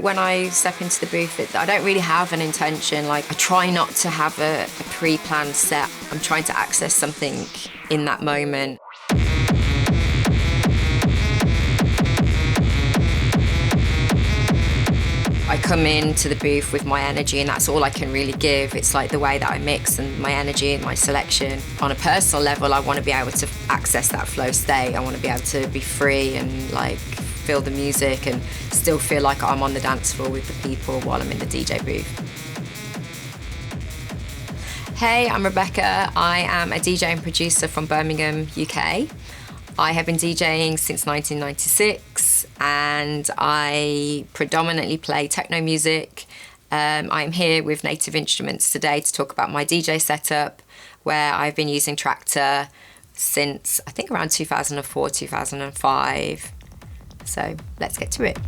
When I step into the booth, I don't really have an intention. Like, I try not to have a pre-planned set. I'm trying to access something in that moment. I come into the booth with my energy, and that's all I can really give. It's like the way that I mix and my energy and my selection. On a personal level, I want to be able to access that flow state. I want to be able to be free and like feel the music and still feel like I'm on the dance floor with the people while I'm in the DJ booth. Hey, I'm Rebekah. I am a DJ and producer from Birmingham, UK. I have been DJing since 1996 and I predominantly play techno music. I'm here with Native Instruments today to talk about my DJ setup, where I've been using Traktor since I think around 2004, 2005. So let's get to it.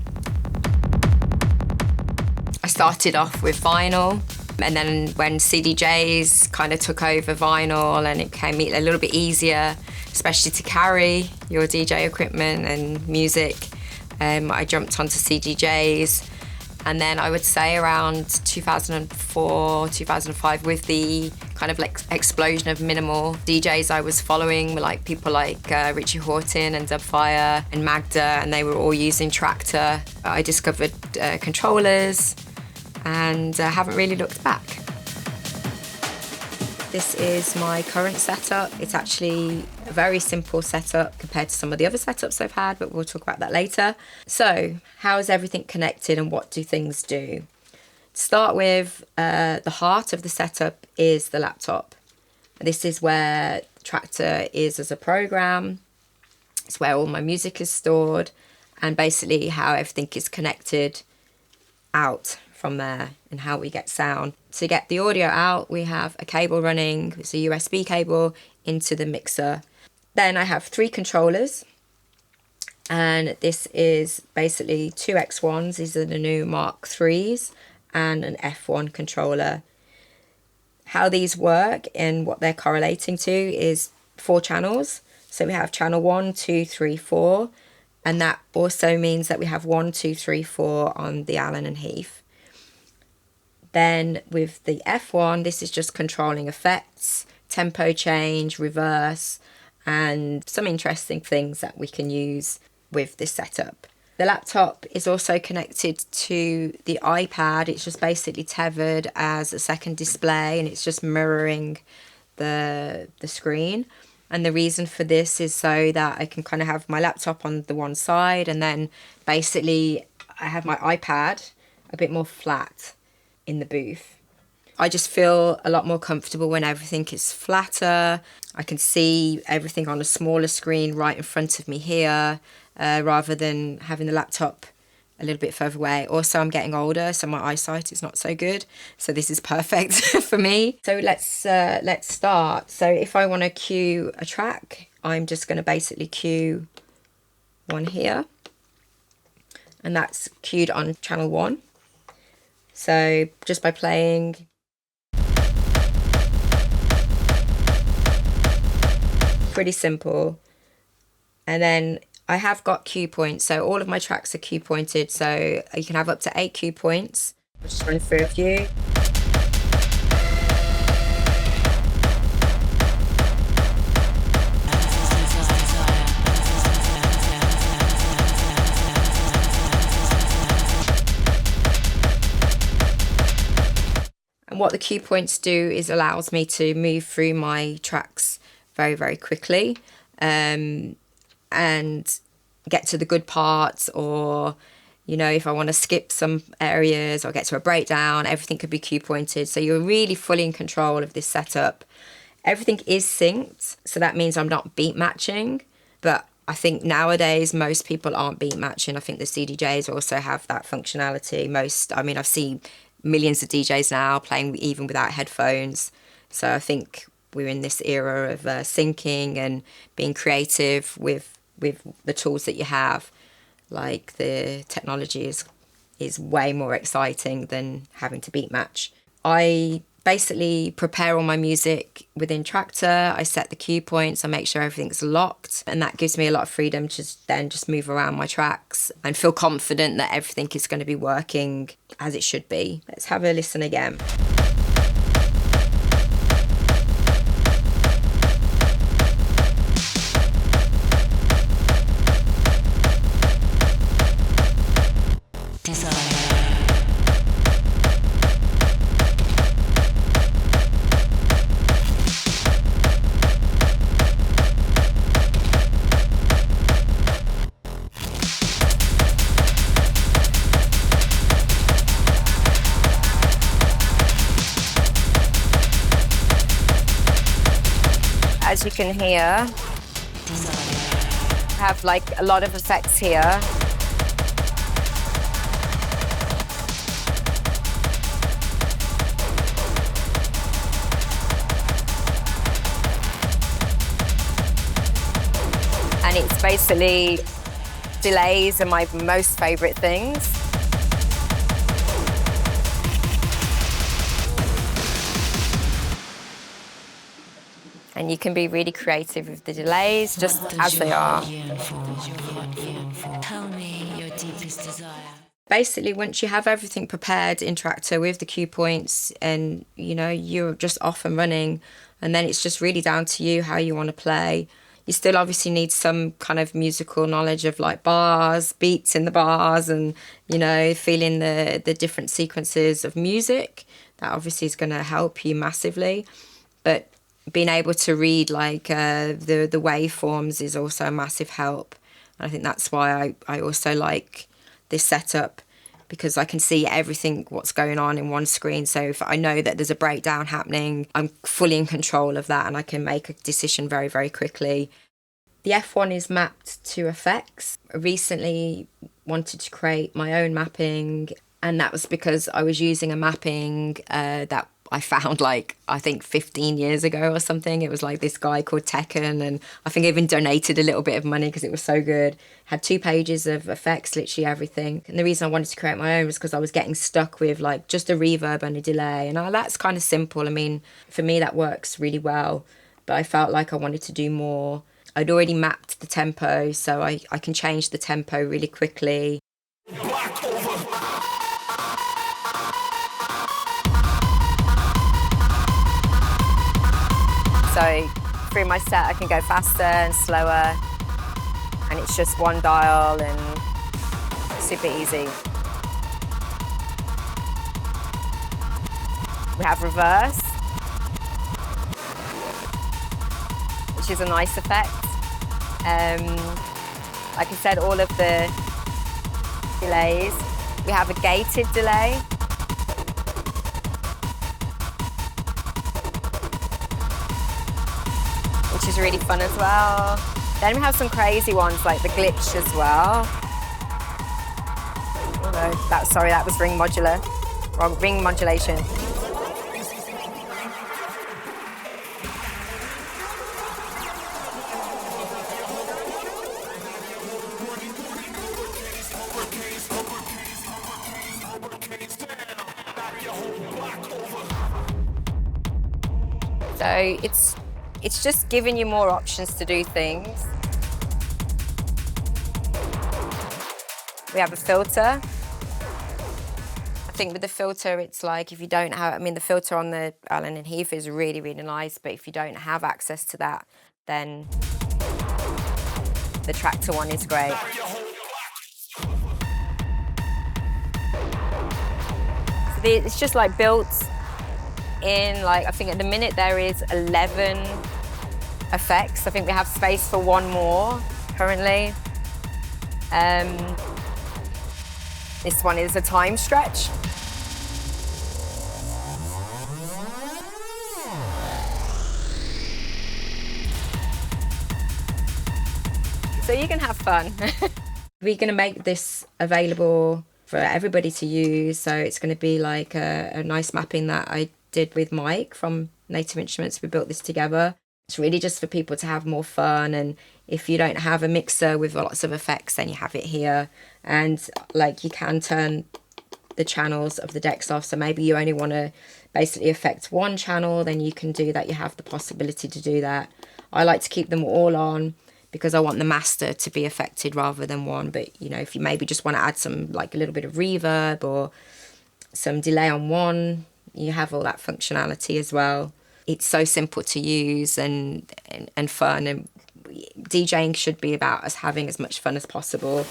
I started off with vinyl, and then when CDJs kind of took over vinyl and it became a little bit easier, especially to carry your DJ equipment and music, I jumped onto CDJs. And then I would say around 2004, 2005, with the kind of like explosion of minimal DJs I was following, like people like Richie Houghton and Dubfire and Magda, and they were all using Traktor. I discovered controllers and haven't really looked back. This is my current setup. It's actually a very simple setup compared to some of the other setups I've had, but we'll talk about that later. So, how is everything connected and what do things do? To start with, the heart of the setup is the laptop. This is where Traktor is as a program. It's where all my music is stored, and basically how everything is connected out from there and how we get sound. To get the audio out, we have a cable running, it's a USB cable into the mixer. Then I have 3 controllers, and this is basically 2 X1s, these are the new Mark IIIs, and an F1 controller. How these work and what they're correlating to is 4 channels. So we have channel 1, 2, 3, 4, and that also means that we have 1, 2, 3, 4 on the Allen and Heath. Then with the F1, this is just controlling effects, tempo change, reverse, and some interesting things that we can use with this setup. The laptop is also connected to the iPad. It's just basically tethered as a second display, and it's just mirroring the screen. And the reason for this is so that I can kind of have my laptop on the one side, and then basically I have my iPad a bit more flat in the booth. I just feel a lot more comfortable when everything is flatter. I can see everything on a smaller screen right in front of me here, rather than having the laptop a little bit further away. Also, I'm getting older, so my eyesight is not so good. So this is perfect for me. So let's start. So if I want to cue a track, I'm just going to basically cue one here, and that's cued on channel 1. So just by playing, pretty simple. And then I have got cue points, so all of my tracks are cue pointed, so you can have up to 8 cue points. I'll just run through a few. What the cue points do is allows me to move through my tracks very, very quickly, and get to the good parts, or, you know, if I want to skip some areas or get to a breakdown, everything could be cue pointed. So you're really fully in control of this setup. Everything is synced, so that means I'm not beat matching, but I think nowadays most people aren't beat matching. I think the CDJs also have that functionality. I've seen millions of DJs now playing even without headphones. So I think we're in this era of syncing and being creative with the tools that you have. Like, the technology is way more exciting than having to beat match. I basically prepare all my music within Traktor. I set the cue points, I make sure everything's locked, and that gives me a lot of freedom to then just move around my tracks and feel confident that everything is going to be working as it should be. Let's have a listen again. As you can hear, I have like a lot of effects here. And it's basically, delays are my most favorite things. And you can be really creative with the delays, just as they are. Tell me your deepest desire. Basically, once you have everything prepared in Traktor with the cue points and, you know, you're just off and running, and then it's just really down to you how you want to play. You still obviously need some kind of musical knowledge of like bars, beats in the bars, and, you know, feeling the different sequences of music. That obviously is going to help you massively. But being able to read like the waveforms is also a massive help. And I think that's why I also like this setup, because I can see everything what's going on in one screen. So if I know that there's a breakdown happening, I'm fully in control of that and I can make a decision very, very quickly. The F1 is mapped to effects. I recently wanted to create my own mapping, and that was because I was using a mapping that I found like, I think 15 years ago or something. It was like this guy called Tekken, and I think I even donated a little bit of money because it was so good. Had 2 pages of effects, literally everything. And the reason I wanted to create my own was because I was getting stuck with like just a reverb and a delay. And that's kind of simple. I mean, for me, that works really well. But I felt like I wanted to do more. I'd already mapped the tempo, so I can change the tempo really quickly. So through my set, I can go faster and slower, and it's just one dial and super easy. We have reverse, which is a nice effect. Like I said, all of the delays. We have a gated delay. Which is really fun as well. Then we have some crazy ones like the glitch as well. Oh no, that was ring modular. Wrong, ring modulation. So it's just giving you more options to do things. We have a filter. I think with the filter, it's like if you don't have, I mean, the filter on the Allen and Heath is really, really nice, but if you don't have access to that, then the Traktor one is great. So it's just like built in, like, I think at the minute there is 11 effects. I think we have space for one more currently. This one is a time stretch. So you can have fun. We're going to make this available for everybody to use. So it's going to be like a nice mapping that I did with Mike from Native Instruments. We built this together. It's really just for people to have more fun, and if you don't have a mixer with lots of effects, then you have it here. And like you can turn the channels of the decks off. So maybe you only want to basically affect one channel, then you can do that. You have the possibility to do that. I like to keep them all on because I want the master to be affected rather than one. But, you know, if you maybe just want to add some, like a little bit of reverb or some delay on one, you have all that functionality as well. It's so simple to use and fun, and DJing should be about us having as much fun as possible.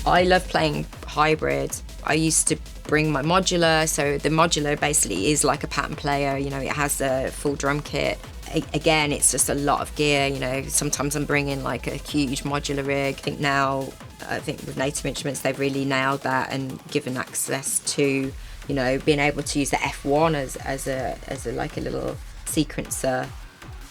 I love playing hybrid. I used to bring my modular, so the modular basically is like a pattern player, you know, it has a full drum kit. Again, it's just a lot of gear, you know, sometimes I'm bringing like a huge modular rig. I think with Native Instruments, they've really nailed that and given access to, you know, being able to use the F1 as a like a little sequencer,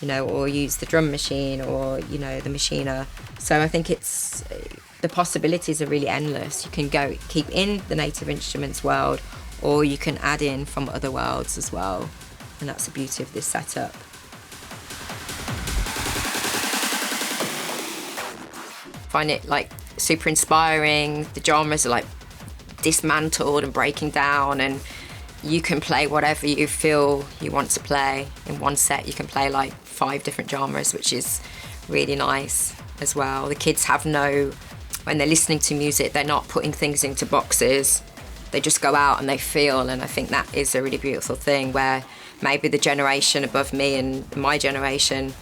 you know, or use the drum machine or, you know, the machiner. So I think the possibilities are really endless. You can keep in the Native Instruments world, or you can add in from other worlds as well. And that's the beauty of this setup. Find it like super inspiring. The genres are like dismantled and breaking down, and you can play whatever you feel you want to play. In one set you can play like 5 different genres, which is really nice as well. The kids when they're listening to music, they're not putting things into boxes. They just go out and they feel, and I think that is a really beautiful thing, where maybe the generation above me and my generation,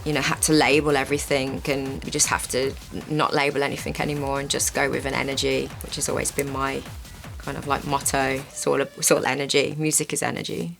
you know, had to label everything, and we just have to not label anything anymore and just go with an energy, which has always been my kind of like motto. It's all energy. Music is energy.